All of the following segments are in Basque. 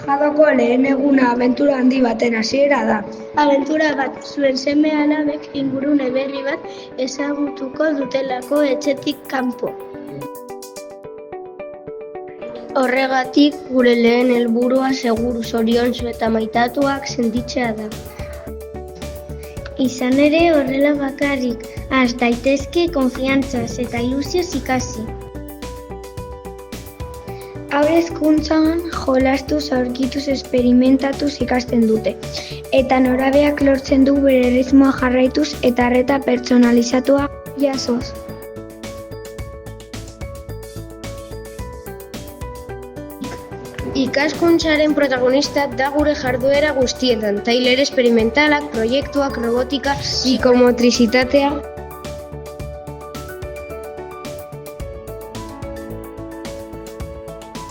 Jadoko lehen eguna abentura handi baten hasiera da. Abentura bat, zuen seme-alabek ingurune berri bat ezagutuko dutelako etxetik kanpo. Horregatik, gure lehen helburua seguru zoriontsu eta maitatuak sentitzea da. Izan ere horrela bakarrik, has daitezke konfiantzaz eta ilusioz ikasi. Haur hezkuntzan jolastuz, aurkituz, esperimentatuz ikasten dute. Eta norabeak lortzen du bere erritmoa jarraituz eta arreta pertsonalizatua jasoz. Ikaskuntzaren protagonista da gure jarduera guztietan, tailer esperimentalak, proiektuak, robotika, psikomotrizitatea.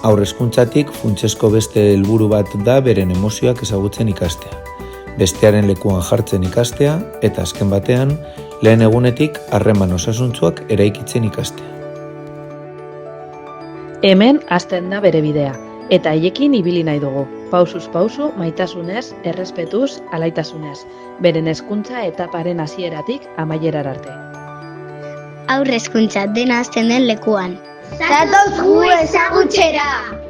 Haur hezkuntzatik funtsezko beste helburu bat da beren emozioak ezagutzen ikastea, bestearen lekuan jartzen ikastea eta azken batean lehen egunetik harreman osasuntsuak eraikitzen ikastea. Hemen hasten da bere bidea, eta haiekin ibili nahi dugu, pausuz pausu, maitasunez, errespetuz, alaitasunez, beren hezkuntza etaparen hasieratik amaierar arte. Haur hezkuntza dena hasten den lekuan. Zatoz gu ezagutzera!